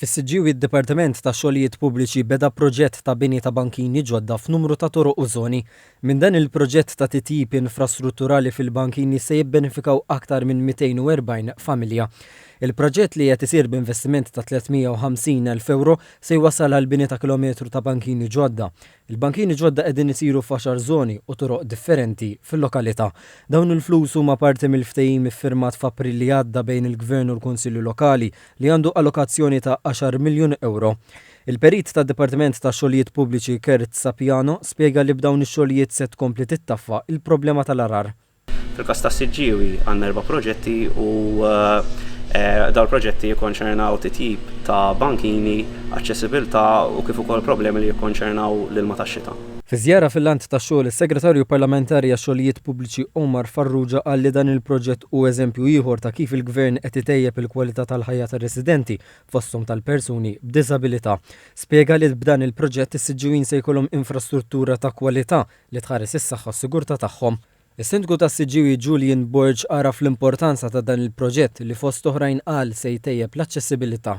Fis-Siġġiewi d-Dipartiment ta' Xogħlijiet Pubbliċi beda proġett ta' bini ta' bankini ġodda f'numru ta' toroq u żoni. Minn dan il-proġett ta' titjib infrastrutturali fil-bankini se jibbenefikaw aktar minn 240 familja. Il-proġett li qed isir b'investiment ta' 350,000 euro se jwassal għal bini ta' kilometru ta' bankini ġodda. Il-bankini ġodda qegħdin isiru f'għaxar żoni u toroq differenti fil-lokalità. Dawn il-flus huma parti mill-ftehim iffirmat f'April li għadda bejn il-Gvern u l-Kunsilli Lokali li għandu allokazzjoni ta' 10 miljun euro. Il-perit tad Dipartiment ta' Xogħlijiet Pubbliċi Kert Sapjano spjega li b'dawn ix-xogħlijiet se tkompli tittaffa il-problema tal-arar. Fil-każ tas-Siġġiewi għandna 4 proġetti u dawn il-proġetti jikkonċernaw titjib ta' bankini, aċċessibilità u kif ukoll problemi li jikkonċernaw l-ilma tax-xita. Fi żjara fil-Lant tax-Xogħol, is-Segretarju Parlamentari għax-Xogħlijiet Pubbliċi Omar Farrugia qal li dan il-proġett hu eżempju ieħor ta' kif il-Gvern qed itejjeb il-kwalità tal-ħajja tar-residenti fosthom tal-persuni b'diżabilità. Spjega li b'dan il-proġett is-Siġġiewin se jkollhom infrastruttura ta' kwalità li tħares is-saħħa u s-sigurtà tagħhom. Is-Sindku tas-Siġġiewi Julian Borg għaraf l-importanza ta' dan il-proġett li fost oħrajn qal se jtejjeb l-aċċessibilità.